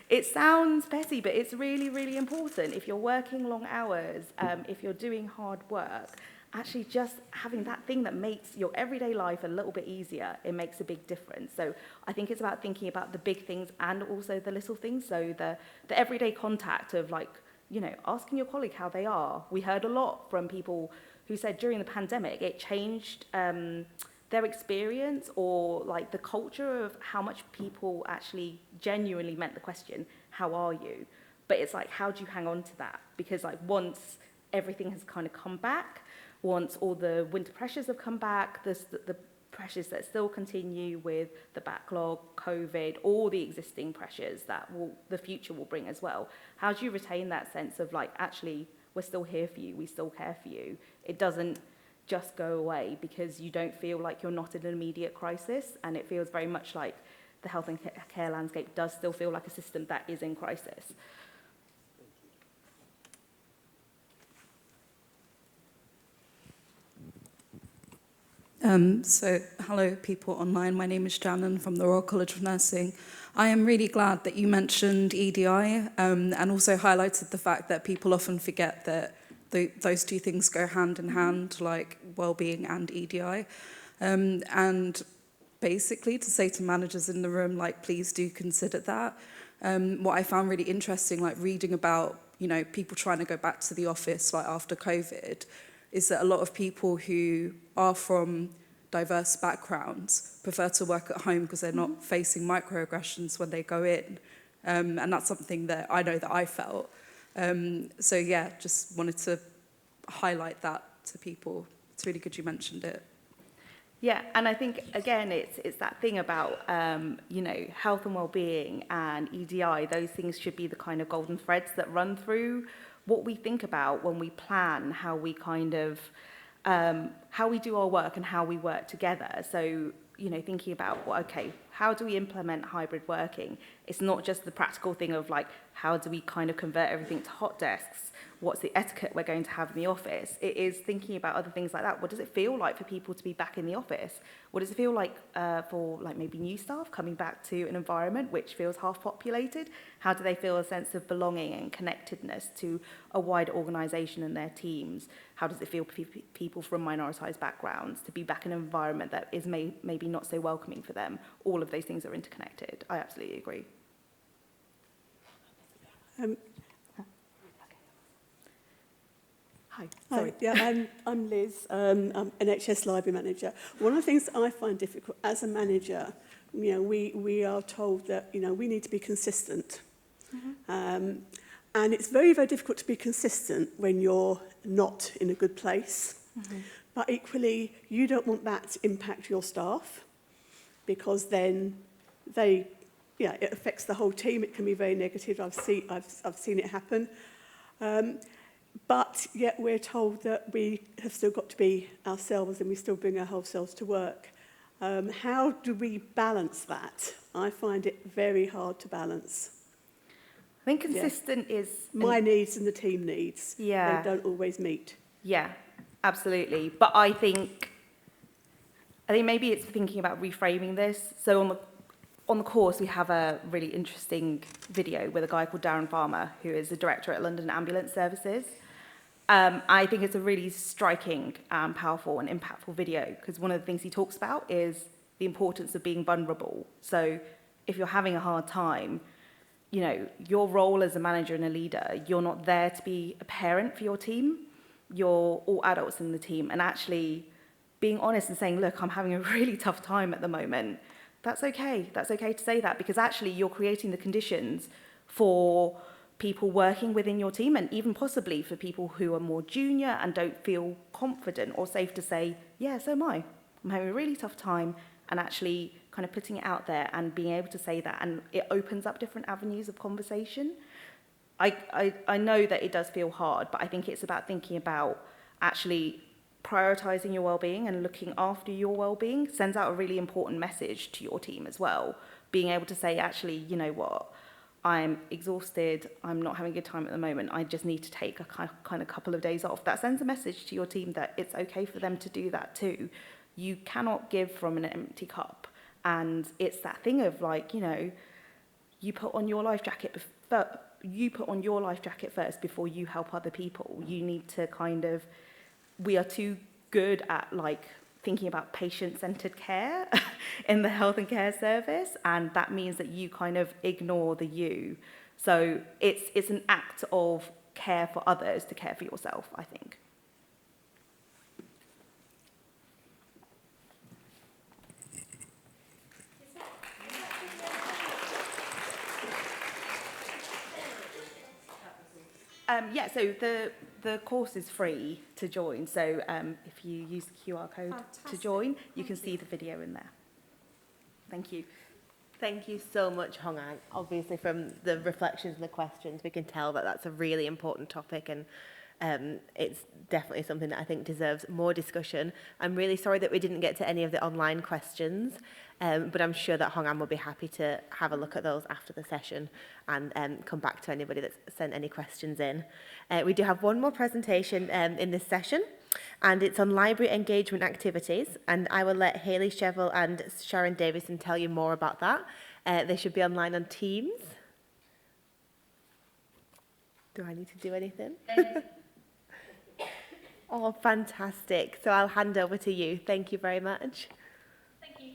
It sounds petty, but it's really, really important. If you're working long hours, if you're doing hard work, actually just having that thing that makes your everyday life a little bit easier, it makes a big difference. So I think it's about thinking about the big things and also the little things. So the everyday contact of, like, you know, asking your colleague how they are. We heard a lot from people who said during the pandemic it changed their experience, or like the culture of how much people actually genuinely meant the question, how are you? But it's like, how do you hang on to that? Because like once everything has kind of come back, once all the winter pressures have come back, the pressures that still continue with the backlog, COVID, all the existing pressures that the future will bring as well. How do you retain that sense of like, actually, we're still here for you, we still care for you? It doesn't just go away because you don't feel like you're not in an immediate crisis, and it feels very much like the health and care landscape does still feel like a system that is in crisis. So, hello people online, my name is Janan from the Royal College of Nursing. I am really glad that you mentioned EDI and also highlighted the fact that people often forget that those two things go hand in hand, like well-being and EDI. And basically to say to managers in the room, like, please do consider that. What I found really interesting, like reading about, you know, people trying to go back to the office like after COVID, is that a lot of people who are from diverse backgrounds prefer to work at home because they're not facing microaggressions when they go in. And that's something that I know that I felt. So yeah, just wanted to highlight that to people. It's really good you mentioned it. Yeah, and I think, again, it's that thing about, you know, health and well-being and EDI. Those things should be the kind of golden threads that run through what we think about when we plan how we kind of, how we do our work and how we work together. So, you know, thinking about, well, okay, how do we implement hybrid working? It's not just the practical thing of like, how do we kind of convert everything to hot desks? What's the etiquette we're going to have in the office? It is thinking about other things like that. What does it feel like for people to be back in the office? What does it feel like for like maybe new staff coming back to an environment which feels half populated? How do they feel a sense of belonging and connectedness to a wider organisation and their teams? How does it feel for people from minoritized backgrounds to be back in an environment that is maybe not so welcoming for them? All of those things are interconnected. I absolutely agree. Hi, sorry. Hi, yeah, I'm Liz. I'm NHS Library Manager. One of the things that I find difficult as a manager, you know, we are told that, you know, we need to be consistent. Mm-hmm. And it's very, very difficult to be consistent when you're not in a good place. Mm-hmm. But equally, you don't want that to impact your staff, because then it affects the whole team. It can be very negative. I've seen it happen. But yet we're told that we have still got to be ourselves and we still bring our whole selves to work. How do we balance that? I find it very hard to balance. I think consistent is... My needs and the team needs. Yeah. They don't always meet. Yeah, absolutely. But I think maybe it's thinking about reframing this. So on the course, we have a really interesting video with a guy called Darren Farmer, who is the director at London Ambulance Services. I think it's a really striking, powerful and impactful video, because one of the things he talks about is the importance of being vulnerable. So if you're having a hard time, you know, your role as a manager and a leader, you're not there to be a parent for your team. You're all adults in the team, and actually being honest and saying, look, I'm having a really tough time at the moment. That's okay. That's okay to say that, because actually you're creating the conditions for people working within your team, and even possibly for people who are more junior and don't feel confident or safe to say, yeah, so am I. I'm having a really tough time, and actually kind of putting it out there and being able to say that, and it opens up different avenues of conversation. I know that it does feel hard, but I think it's about thinking about actually prioritizing your well-being and looking after your well-being sends out a really important message to your team as well. Being able to say, actually, you know what, I'm exhausted, I'm not having a good time at the moment, I just need to take a kind of couple of days off. That sends a message to your team that it's okay for them to do that too. You cannot give from an empty cup. And it's that thing of like, you know, you put on your life jacket first before you help other people. You need to kind of, we are too good at like thinking about patient-centered care in the health and care service, and that means that you kind of ignore the you. So it's an act of care for others to care for yourself, I think. Yeah, so the course is free to join. So if you use the QR code to join, you can see the video in there. Thank you. Thank you so much, Hong An. Obviously, from the reflections and the questions, we can tell that that's a really important topic, and it's definitely something that I think deserves more discussion. I'm really sorry that we didn't get to any of the online questions, but I'm sure that Hong An will be happy to have a look at those after the session and come back to anybody that's sent any questions in. We do have one more presentation in this session, and it's on library engagement activities, and I will let Hayley Chevel and Sharon Davison tell you more about that. They should be online on Teams. Do I need to do anything? Oh, fantastic. So I'll hand over to you. Thank you very much. Thank you.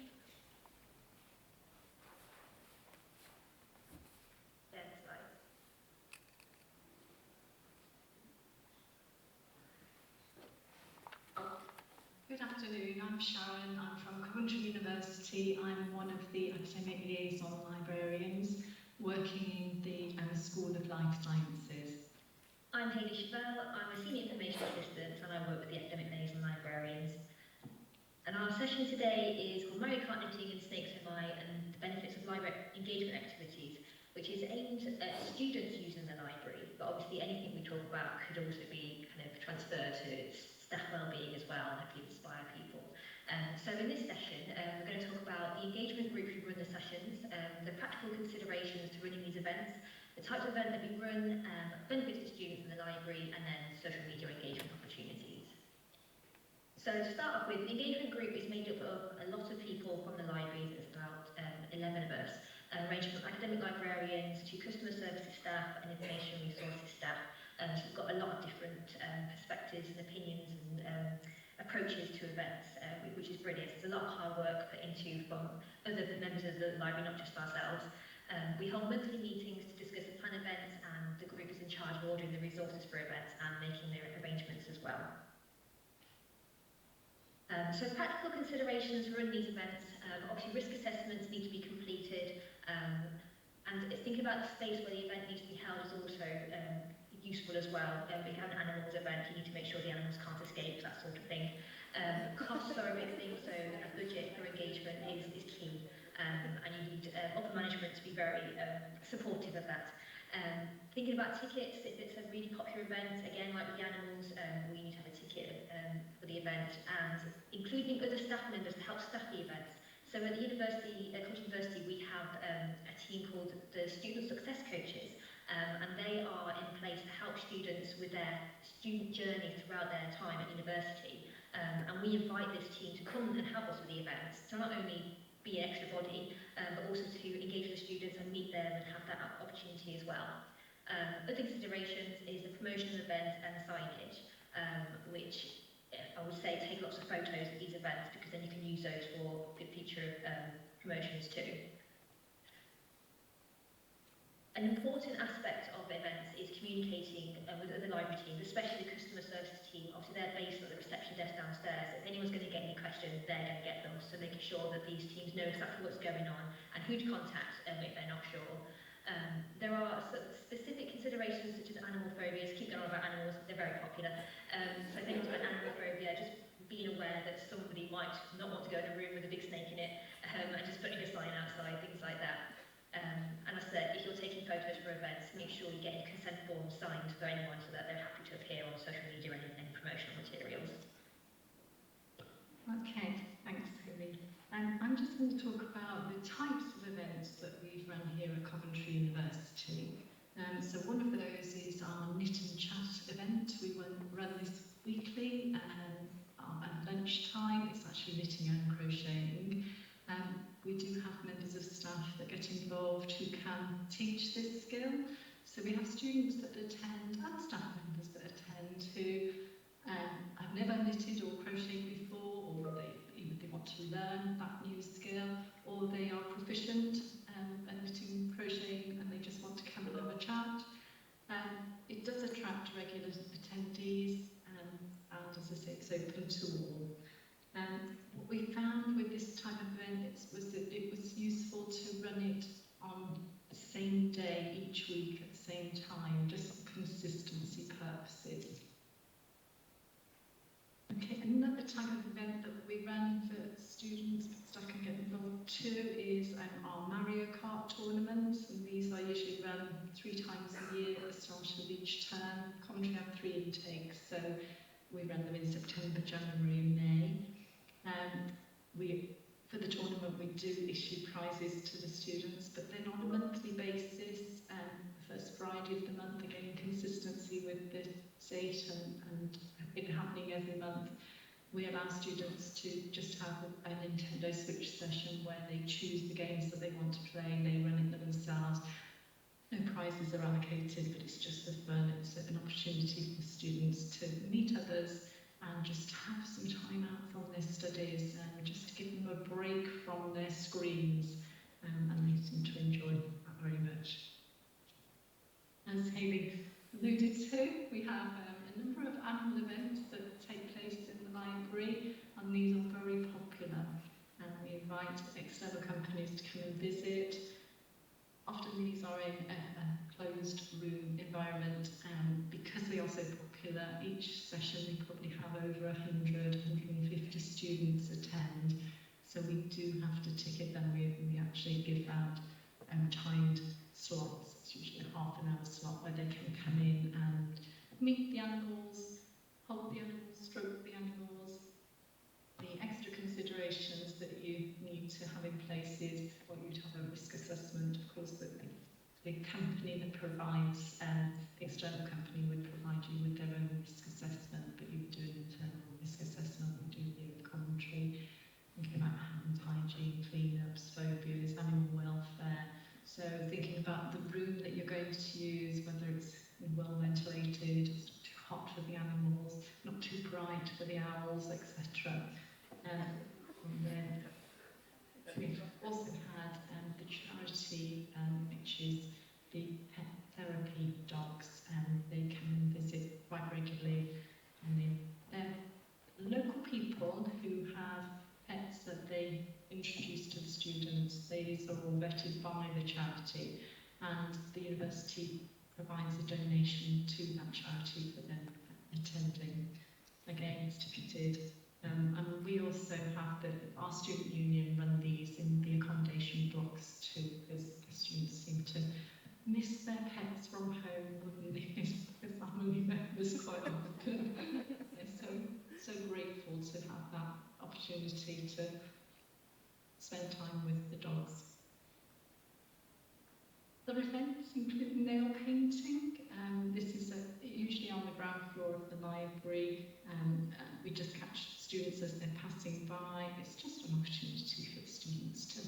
Good afternoon, I'm Sharon, I'm from Coventry University. I'm one of the academic liaison librarians working in the School of Life Sciences. I'm Hayley Chevel, I'm a Senior Information Assistant and I work with the Academic Liaison Librarians. And our session today is called Mario Kart Knitting and Snakes in My and the Benefits of Library Engagement Activities, which is aimed at students using the library, but obviously anything we talk about could also be kind of transferred to staff wellbeing as well and hopefully inspire people. So in this session, we're going to talk about the engagement group who run the sessions, the practical considerations to running these events, the types of event that we run, benefits to students in the library, and then social media engagement opportunities. So to start off with, the engagement group is made up of a lot of people from the libraries. There's about 11 of us, ranging from academic librarians to customer services staff and information resources staff. So we've got a lot of different perspectives and opinions and approaches to events, which is brilliant. There's a lot of hard work put into from other members of the library, not just ourselves. We hold monthly meetings to discuss and plan events, and the group is in charge of ordering the resources for events and making the arrangements as well. So practical considerations for running these events, obviously risk assessments need to be completed, and thinking about the space where the event needs to be held is also useful as well. If you have an animals event, you need to make sure the animals can't escape, that sort of thing. Costs are a big thing, so a budget for engagement is key, and you need upper management to be very supportive of that. Thinking about tickets, if it's a really popular event, again, like with the animals, we need to have a ticket for the event, and including other staff members to help staff the events. So at the university, at Coventry University, we have a team called the Student Success Coaches, and they are in place to help students with their student journey throughout their time at university. And we invite this team to come and help us with the events, to not only be an extra body, but also to engage with the students and meet them and have that opportunity as well. Other considerations is the promotion of the event and the signage, which I would say take lots of photos at these events, because then you can use those for future promotions too. An important aspect of events is communicating with other library teams, especially the customer services team. Obviously they're based at the reception desk downstairs. If anyone's going to get any questions, they're going to get them. So making sure that these teams know exactly what's going on and who to contact if they're not sure. There are specific considerations such as animal phobias. Keep going on about animals, they're very popular. So if anyone's got an animal phobia, just being aware that somebody might not want to go in a room with a big snake in it, and just putting a sign outside, things like that. And as I said, if you're taking photos for events, make sure you get any consent forms signed for anyone so that they're happy to appear on social media and any promotional materials. Okay, thanks, Hayley. I'm just going to talk about the types of events that we've run here at Coventry University. So one of those is our knit and chat event. We run this weekly at lunchtime. It's actually knitting and crocheting. We do have members of staff that get involved who can teach this skill. So we have students that attend and staff members that attend who have never knitted or crocheted before, or they want to learn that new skill, or they are proficient at knitting, crocheting, and they just want to come and have a chat. It does attract regular attendees, and as I say, it's open to all. What we found with this type of event was that it was useful to run it on the same day each week at the same time, just for consistency purposes. Okay, another type of event that we run for students, staff can get involved too, is our Mario Kart tournaments, and these are usually run 3 times a year at the start of each term. Coventry have 3 intakes, so we run them in September, January and May. For the tournament we do issue prizes to the students, but then on a monthly basis, the first Friday of the month, again consistency with the date and it happening every month, we allow students to just have a Nintendo Switch session where they choose the games that they want to play, they run it themselves. No prizes are allocated, but it's just for fun. It's an opportunity for students to meet others and just have some time out from their studies and just to give them a break from their screens, and they seem to enjoy that very much. As Hayley alluded to, we have a number of annual events that take place in the library, and these are very popular, and we invite external companies to come and visit. Often these are in a closed room environment, and because they are so popular, each session we probably have over 100, 150 students attend. So we do have to ticket them. We actually give out timed slots. It's usually a half-an-hour slot where they can come in and meet the animals, hold the animals, stroke the animals. The extra considerations that you need to have in place is, well, you'd have a risk assessment, of course, that the company that provides, the external company would provide you with their own risk assessment, but you would do an internal risk assessment. We do here at Coventry, thinking about hand hygiene, cleanups, phobias, animal welfare. So thinking about the room that you're going to use, whether it's well ventilated, it's not too hot for the animals, not too bright for the owls, etc. And then we've also had the charity, which is the pet therapy dogs, and they come and visit quite regularly, and they're local people who have pets that they introduce to the students. These are all vetted by the charity, and the university provides a donation to that charity for them attending. Again, it's ticketed. And we also have our student union run these in the accommodation blocks too, because the students seem to miss their pets from home, wouldn't they? Miss their family members quite often. They're so grateful to have that opportunity to spend time with the dogs. Other events include nail painting. This is usually on the ground floor of the library. We just catch students as they're passing by. It's just an opportunity for the students to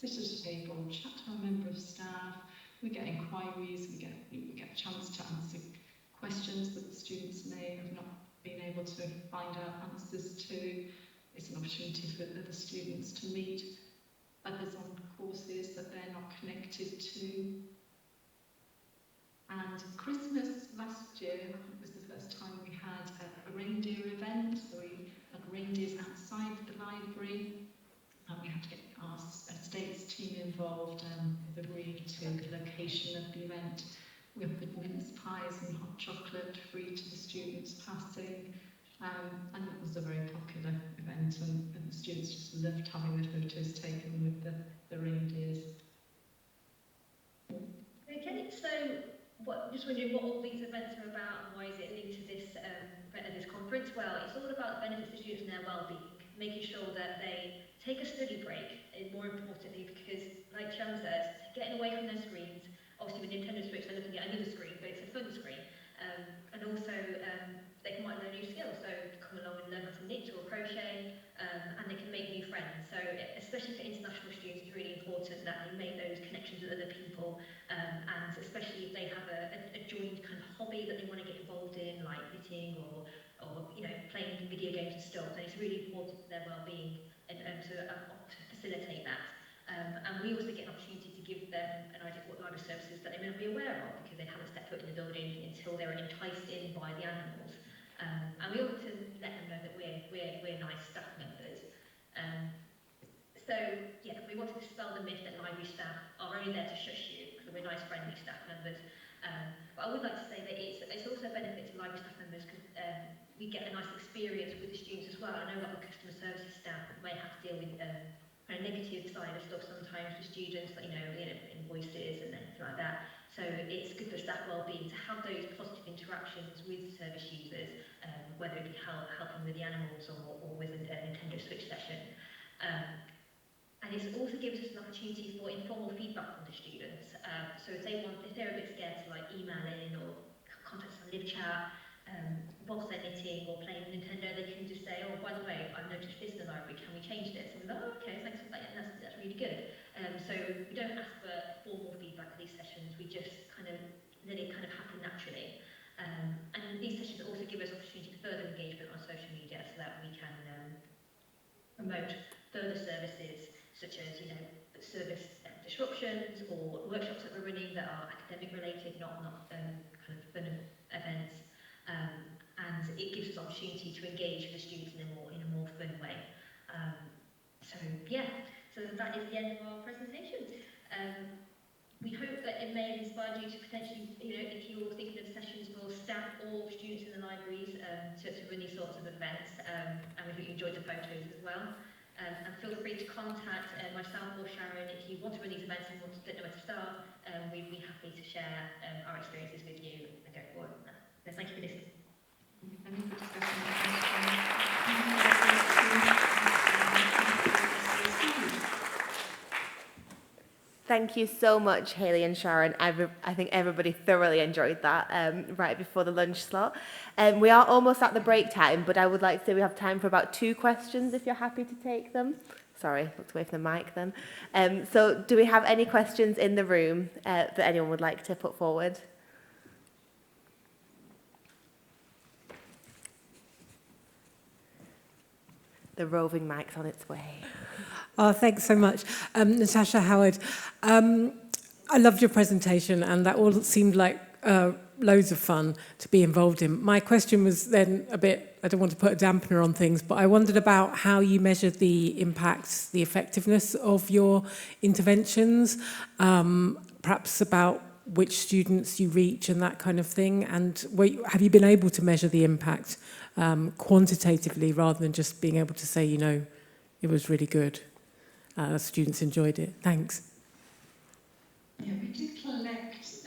sit at a table, chat to a member of staff. We get inquiries, we get a chance to answer questions that the students may have not been able to find out answers to. It's an opportunity for the students to meet others on courses that they're not connected to. And Christmas last year was the first time we had a reindeer event. So we had reindeers outside the library, and we had to get our estates team involved with agreeing to the location of the event. We offered mince pies and hot chocolate free to the students passing, and it was a very popular event, and the students just loved having their photos taken with the reindeers. Okay, so just wondering what all these events are about and why is it linked to this conference? Well, it's all about the benefits of students and their well-being, making sure that they take a study break, and more importantly, because like Sharon says, getting away from their screens obviously with Nintendo Switch, they're looking at another screen, but it's a fun screen. And also, they might learn new skills. So come along and learn how to knit or crochet, and they can make new friends. So especially for international students, it's really important that they make those connections with other people, and especially if they have a joined kind of hobby that they want to get involved in, like knitting or playing video games and stuff. And it's really important for their well-being and to facilitate that. And we also get an opportunity to give them an idea of what library services that they may not be aware of, because they haven't stepped foot in the building until they're enticed in by the animals. And we ought to let them know that we're nice staff members. So yeah, we want to dispel the myth that library staff are only there to shush you, because we're nice, friendly staff members. But I would like to say that it's also a benefit to library staff members, because we get a nice experience with the students as well. I know a lot of customer services staff may have to deal with kind of negative side of stuff sometimes with students, like invoices and anything like that. So it's good for staff well-being to have those positive interactions with service users, whether it be helping with the animals or with a Nintendo Switch session. And it also gives us an opportunity for informal feedback from the students. So if they're a bit scared to like email in or contact us on live chat, whilst they're knitting or playing Nintendo, they can just say, oh, by the way, I've noticed this in the library, can we change this? And we're like, oh, okay, thanks for that, and that's really good. So we don't ask for formal feedback at these sessions, we just let it kind of happen naturally. And these sessions also give us opportunity for further engagement on social media, so that we can promote further services, such as service disruptions or workshops that we're running that are academic related, not kind of fun events. And it gives us opportunity to engage with the students in a more fun way. So yeah, so that is the end of our presentation. We hope that it may have inspired you to potentially, if you're thinking of sessions for staff or students in the libraries, to run these sorts of events. And we hope you enjoyed the photos as well. And feel free to contact myself or Sharon if you want to run these events and don't know where to start. We'd be happy to share our experiences with you and go forward. So thank you for listening. Thank you so much, Hayley and Sharon. I think everybody thoroughly enjoyed that right before the lunch slot. We are almost at the break time, but I would like to say we have time for about 2 questions if you're happy to take them. Sorry, looked away from the mic then. So do we have any questions in the room that anyone would like to put forward? The roving mic's on its way. Oh, thanks so much. Natasha Howard, I loved your presentation, and that all seemed like loads of fun to be involved in. My question was then a bit, I don't want to put a dampener on things, but I wondered about how you measured the impact, the effectiveness of your interventions, perhaps about which students you reach and that kind of thing, and have you been able to measure the impact quantitatively rather than just being able to say, it was really good. Students enjoyed it. Thanks. Yeah, we did collect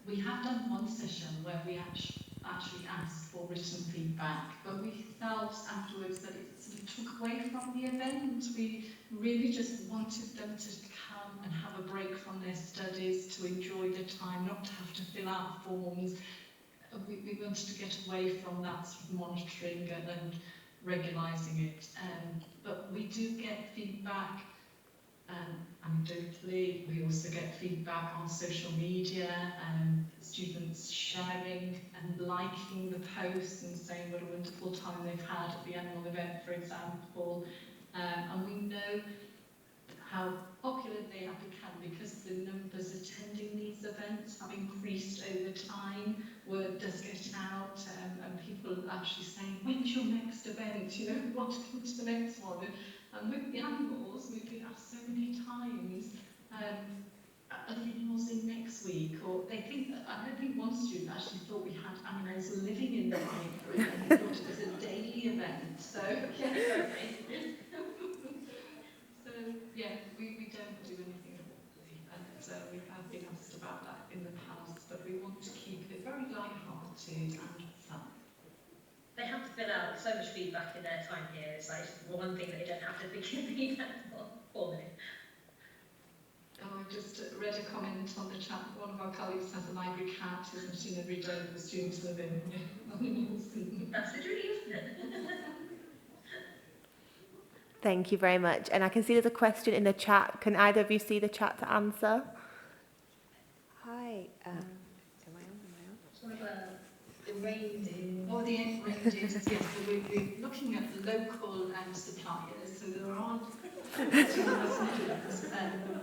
we have done one session where we actually asked for written feedback, but we felt afterwards that it sort of took away from the event. We really just wanted them to come and have a break from their studies, to enjoy the time, not to have to fill out forms. We wanted to get away from that sort of monitoring and regularising it. But we do get feedback anecdotally. We also get feedback on social media, students sharing and liking the posts and saying what a wonderful time they've had at the annual event, for example. And we know how popular they have become because the numbers attending these events have increased over time. Word does get out, and people actually saying, when's your next event? We want to come to the next one. And with the animals, we've been asked so many times, are the animals in next week? Or I don't think one student actually thought we had animals living in the library, and they thought it was a daily event. So yeah, okay. So yeah, we don't do anything quarterly, and we have been asked about that in the past, but we want to keep it very light-hearted and fun. They have to fill out so much feedback in their time here. It's like one thing that they don't have to begin the event for them. Oh, just read a comment on the chat. One of our colleagues has a library cat, isn't she, in every day that the students live in. That's the dream. Thank you very much. And I can see there's a question in the chat. Can either of you see the chat to answer? Hi. The reindeer. Oh, the reindeers, yes. So we're looking at local suppliers. So there aren't that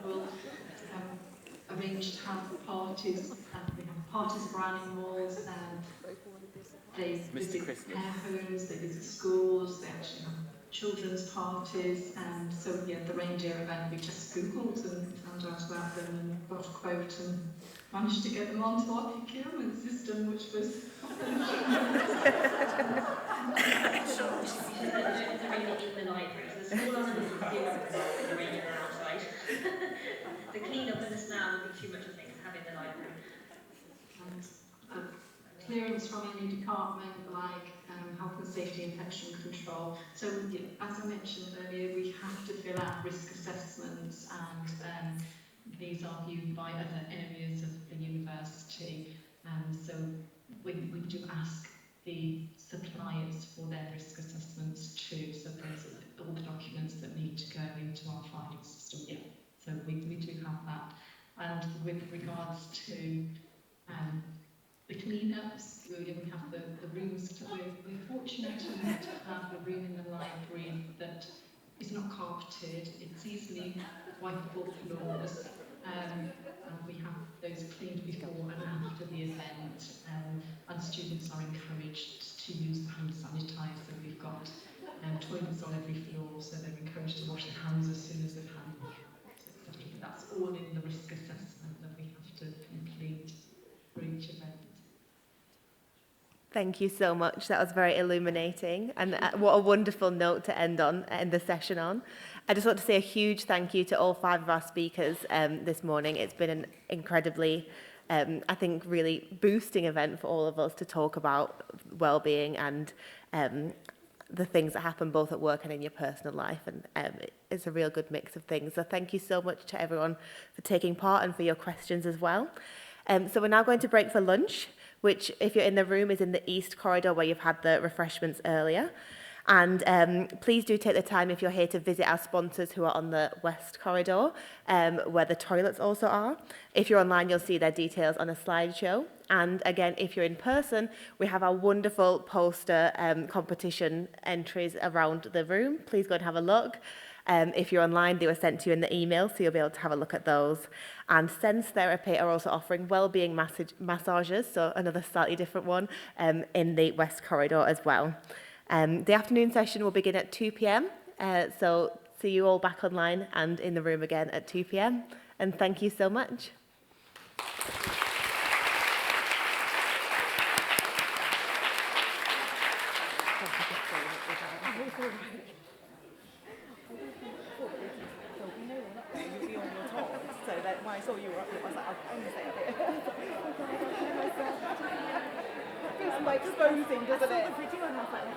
will arrange to have parties. We have parties for animals. They visit care homes, they visit schools, they actually have children's parties. And so, yeah, the reindeer event, we just Googled and found out about them and got a quote and managed to get them onto our procurement system, which was The reindeer in the library, so the school animals would deal with the reindeer outside. The clean-up and the smell would be too much, I think, to have in the library. And clearance from any department like health and safety, infection control. So as I mentioned earlier, we have to fill out risk assessments, and these are viewed by other areas of the university. So we do ask the suppliers for their risk assessments too. So those are all the documents that need to go into our filing system. Yeah. So we do have that. And with regards to the cleanups, we have the rooms. We're fortunate enough to have a room in the library that is not carpeted. It's easily wipeable floors, and we have those cleaned before and after the event. And students are encouraged to use the hand sanitizer. We've got toilets on every floor, so they're encouraged to wash their hands as soon as they've had a meal. That's all in the risk assessment that we have to complete for each event. Thank you so much. That was very illuminating, and what a wonderful note to end the session on. I just want to say a huge thank you to all 5 of our speakers this morning. It's been an incredibly, I think, really boosting event for all of us to talk about well-being and the things that happen both at work and in your personal life, and it's a real good mix of things. So thank you so much to everyone for taking part and for your questions as well. So we're now going to break for lunch, which, if you're in the room, is in the East Corridor where you've had the refreshments earlier. And please do take the time, if you're here, to visit our sponsors who are on the West Corridor, where the toilets also are. If you're online, you'll see their details on a slideshow. And again, if you're in person, we have our wonderful poster competition entries around the room. Please go and have a look. If you're online, they were sent to you in the email, so you'll be able to have a look at those. And Sense Therapy are also offering wellbeing massages, so another slightly different one, in the West Corridor as well. The afternoon session will begin at 2 p.m, so see you all back online and in the room again at 2 p.m. And thank you so much. So that when I saw you were up there, I was like, I'll only say a bit. It's like exposing, doesn't it?